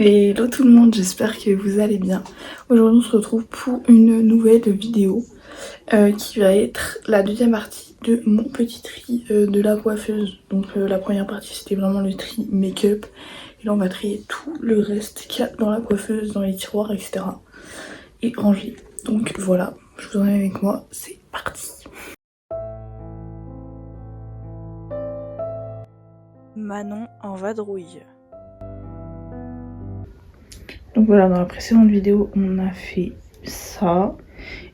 Hello tout le monde, j'espère que vous allez bien. Aujourd'hui on se retrouve pour une nouvelle vidéo qui va être la deuxième partie de mon petit tri de la coiffeuse. Donc la première partie c'était vraiment le tri make-up. Et là on va trier tout le reste qu'il y a dans la coiffeuse, dans les tiroirs, etc. Et ranger. Donc voilà, je vous emmène avec moi, c'est parti. Manon en vadrouille. Donc voilà, dans la précédente vidéo, on a fait ça.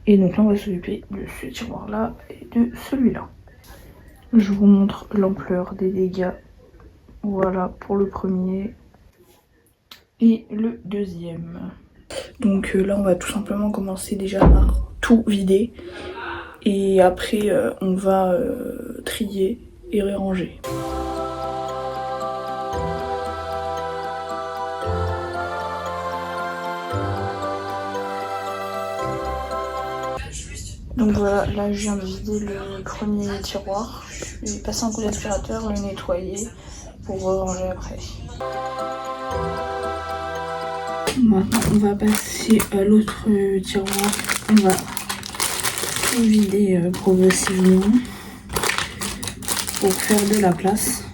Et donc là, on va s'occuper de ce tiroir-là et de celui-là. Je vous montre l'ampleur des dégâts. Voilà pour le premier et le deuxième. Donc là, on va tout simplement commencer déjà par tout vider. Et après, on va trier et ranger. Donc voilà, là je viens de vider le premier tiroir. Je vais passer un coup d'aspirateur, le nettoyer pour ranger après. Maintenant on va passer à l'autre tiroir. On va tout vider progressivement pour faire de la place.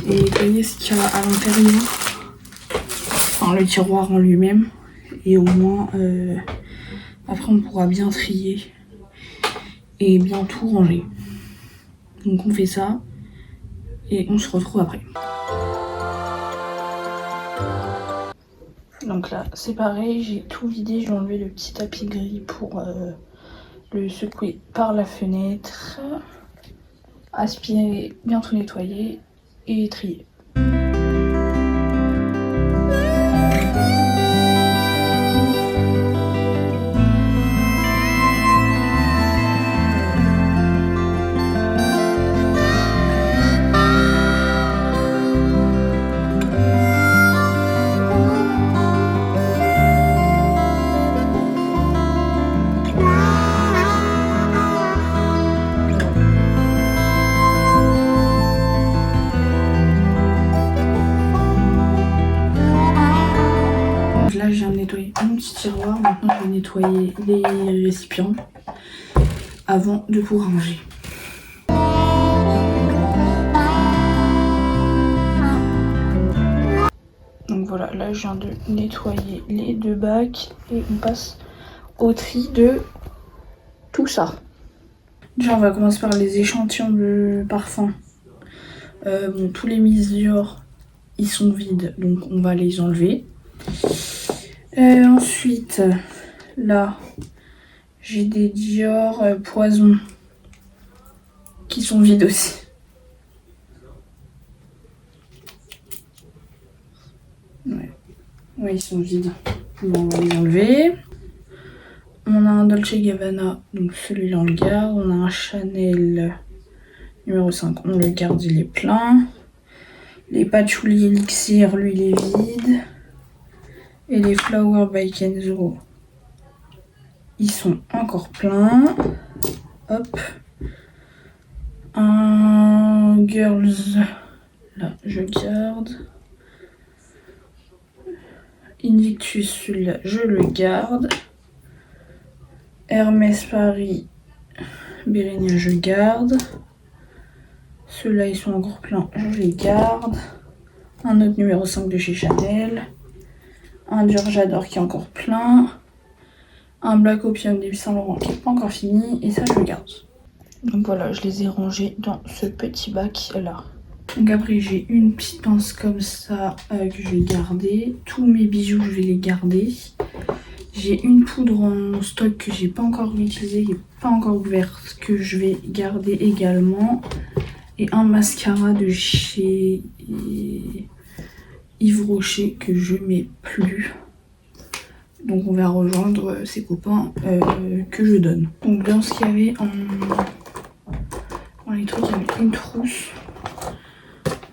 Et voyez ce qu'il y a à l'intérieur. Enfin le tiroir en lui-même. Et au moins après on pourra bien trier et bien tout ranger. Donc on fait ça et on se retrouve après. Donc là c'est pareil, j'ai tout vidé, j'ai enlevé le petit tapis gris pour le secouer par la fenêtre, aspirer, bien tout nettoyer et trier. Là je viens de nettoyer mon petit tiroir, maintenant je vais nettoyer les récipients avant de pouvoir ranger. Donc voilà, là je viens de nettoyer les deux bacs et on passe au tri de tout ça. Déjà on va commencer par les échantillons de parfum. Bon, tous les Miss Dior ils sont vides, donc on va les enlever. Ensuite, là, j'ai des Dior Poison qui sont vides aussi. Ouais, ils sont vides. Bon, on va les enlever. On a un Dolce Gabbana, donc celui-là on le garde. On a un Chanel numéro 5, on le garde, il est plein. Les Patchouli Elixir, lui il est vide. Et les Flower by Kenzo, ils sont encore pleins. Hop. Un Girls, là je garde. Invictus, celui-là je le garde. Hermès Paris, Bérénia je garde. Ceux-là ils sont encore pleins, je les garde. Un autre numéro 5 de chez Chanel. Un Dior J'adore qui est encore plein. Un Black Opium d'Yves Saint Laurent qui n'est pas encore fini. Et ça je le garde. Donc voilà, je les ai rangés dans ce petit bac là. Donc après j'ai une petite pince comme ça que je vais garder. Tous mes bijoux je vais les garder. J'ai une poudre en stock que j'ai pas encore utilisée, qui n'est pas encore ouverte, que je vais garder également. Et un mascara de chez Yves Rocher que je mets plus. Donc on va rejoindre ses copains que je donne. Donc dans ce qu'il y avait dans les trucs, il y avait une trousse.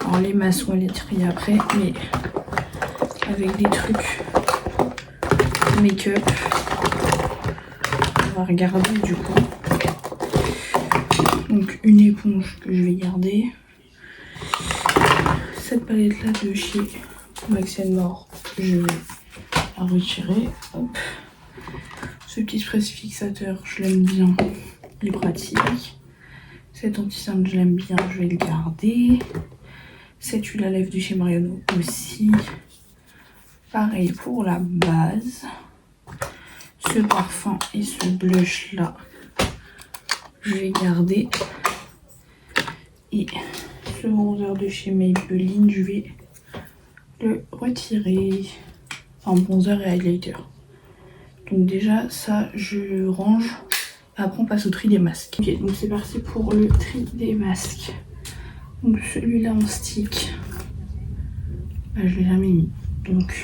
Alors les masses on va les trier après, mais avec des trucs make-up. On va regarder du coup. Donc une éponge que je vais garder. Cette palette là de chez Max & More je vais la retirer. Hop. Ce petit presse fixateur, je l'aime bien, il est pratique. Cet anti-cerne, je l'aime bien, je vais le garder. Cette huile à lèvres de chez Mariano aussi. Pareil pour la base. Ce parfum et ce blush là, je vais garder. Et ce bronzer de chez Maybelline, je vais le retirer. Enfin, bronzer et highlighter. Donc déjà, ça, je range. Après, on passe au tri des masques. Ok, donc c'est parti pour le tri des masques. Donc celui-là en stick, bah, je l'ai jamais mis. Donc,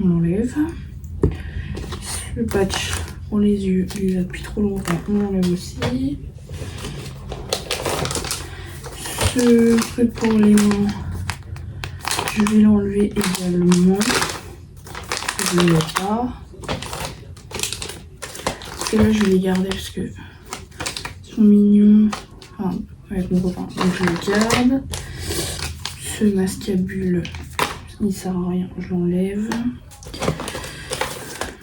on enlève. Le patch pour les yeux, il est là depuis trop longtemps, on l'enlève aussi. Ce truc pour les mains, je vais l'enlever également. Je ne le mets pas. Et là, je vais les garder parce que ils sont mignons. Enfin, avec mon copain, donc je le garde. Ce masque à bulles, il sert à rien, je l'enlève.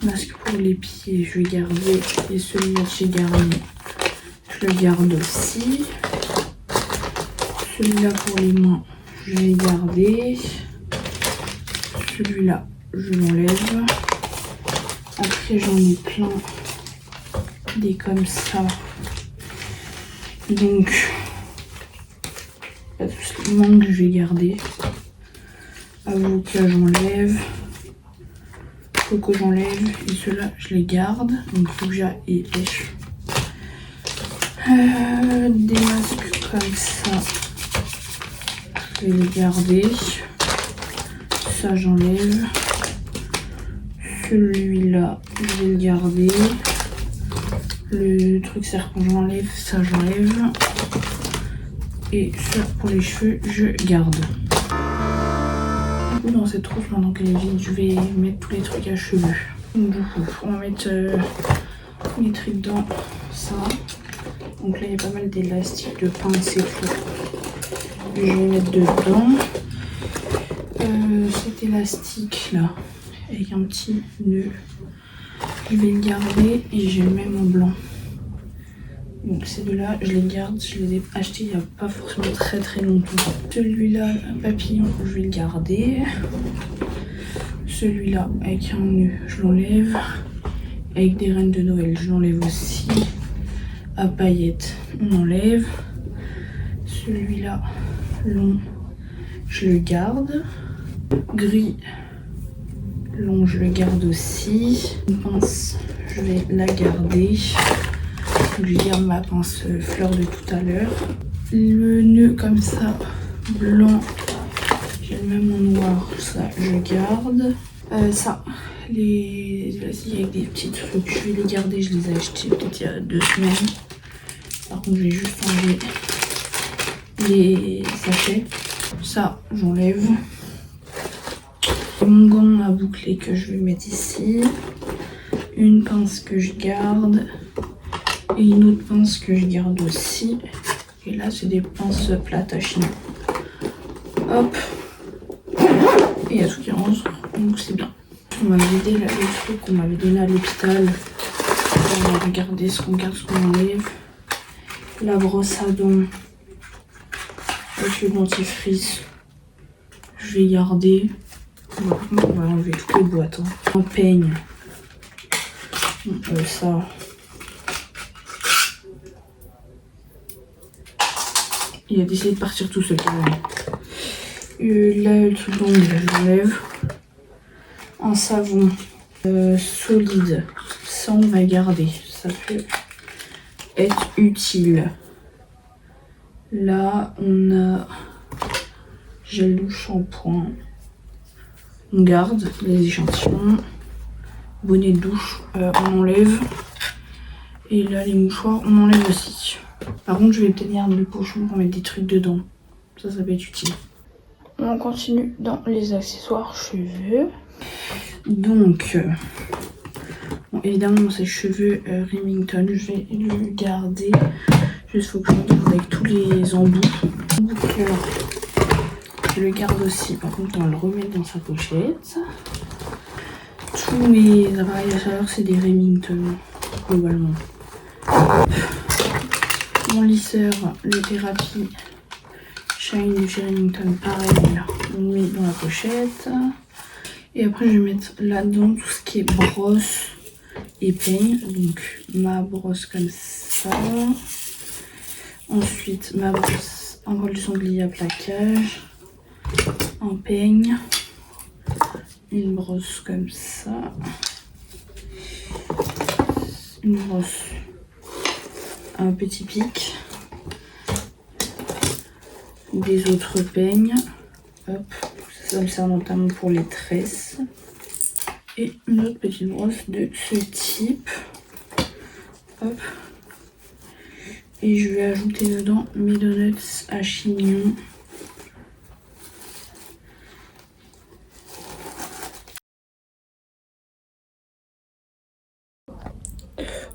Masque pour les pieds, je vais garder. Et celui-là de chez Garnier, je le garde aussi. Celui-là pour les mains, je vais garder. Celui-là, je l'enlève. Après, j'en ai plein. Des comme ça. Donc, pas tout ce qui manque, je vais garder. Avocat, j'enlève. Coco, j'enlève. Et ceux-là, je les garde. Donc, Rouja et Pêche. Des masques comme ça. Je vais les garder. Ça, j'enlève. Celui-là, je vais le garder. Le truc serpent, j'enlève. Ça, j'enlève. Et ça, pour les cheveux, je garde. Dans cette trousse, maintenant qu'elle est vide, je vais mettre tous les trucs à cheveux. Donc, du coup, on va mettre les trucs dans ça. Donc là, il y a pas mal d'élastiques, de pinces et tout. Je vais mettre dedans. Cet élastique là, avec un petit nœud, je vais le garder et je le mets en blanc. Donc ces deux-là, je les garde, je les ai achetés il n'y a pas forcément très longtemps. Celui-là, un papillon, je vais le garder. Celui-là, avec un nœud, je l'enlève. Avec des reines de Noël, je l'enlève aussi. À paillettes, on enlève. Celui-là, long, je le garde. Gris, long, je le garde aussi. Une pince, je vais la garder. Je garde ma pince fleur de tout à l'heure. Le nœud comme ça, blanc, j'ai le même en noir, ça je garde. Ça, les élastiques avec des petits trucs, je vais les garder, je les ai achetés peut-être il y a 2 semaines. Par contre, je vais juste enlever les sachets. Ça, j'enlève. Mon gant à boucler que je vais mettre ici. Une pince que je garde. Et une autre pince que je garde aussi. Et là, c'est des pinces plates à chiner. Hop. Et il y a tout qui rentre. Donc c'est bien. On m'avait aidé là, le truc qu'on m'avait donné à l'hôpital. On va regarder ce qu'on garde, ce qu'on enlève. La brosse à dents. Avec le dentifrice. Je vais garder. On va enlever toutes les boîtes. Un peigne. Ça. Il a décidé de partir tout seul. Là, le truc d'ongles, je l'enlève. Un savon solide. Ça, on va garder. Ça peut être utile. Là, on a gel douche, shampoing. On garde les échantillons. Bonnet de douche, on enlève. Et là, les mouchoirs, on enlève aussi. Par contre, je vais peut-être garder le pochon pour mettre des trucs dedans. Ça peut être utile. On continue dans les accessoires cheveux. Donc, bon, évidemment, ces cheveux Remington, je vais le garder. Juste faut que je regarde avec tous les embouts. Boucleur, le garde aussi. Par contre, on va le remettre dans sa pochette. Tous mes appareils à chaleur, c'est des Remington, globalement. Mon lisseur, le Therapy Shine de chez Remington, pareil, on le met dans la pochette. Et après, je vais mettre là-dedans tout ce qui est brosse et peigne. Donc, ma brosse comme ça. Ensuite, ma brosse en rôle de sanglier à plaquage. Un peigne. Une brosse comme ça. Une brosse à un petit pic. Des autres peignes. Hop. Ça me sert notamment pour les tresses. Et une autre petite brosse de ce type. Hop. Et je vais ajouter dedans mes donuts à chignon.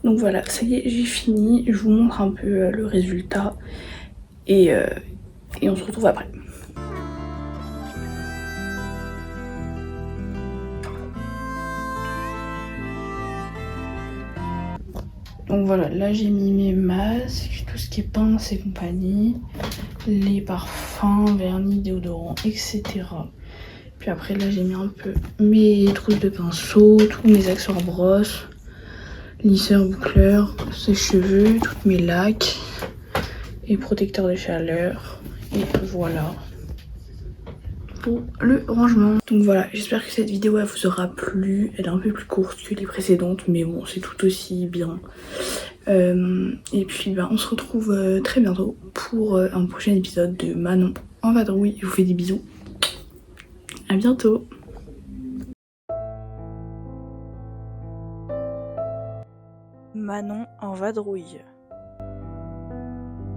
Donc voilà, ça y est, j'ai fini. Je vous montre un peu le résultat. Et on se retrouve après. Donc voilà, là j'ai mis mes masques, tout ce qui est pince et compagnie, les parfums, vernis, déodorants, etc. Puis après là j'ai mis un peu mes trousses de pinceau, tous mes accessoires brosse, lisseur, boucleur, sèche-cheveux, toutes mes lacs et protecteurs de chaleur. Et voilà pour le rangement. Donc voilà, j'espère que cette vidéo elle vous aura plu. Elle est un peu plus courte que les précédentes, mais bon, c'est tout aussi bien. Et puis on se retrouve très bientôt pour un prochain épisode de Manon en vadrouille. Je vous fais des bisous. À bientôt. Manon en vadrouille.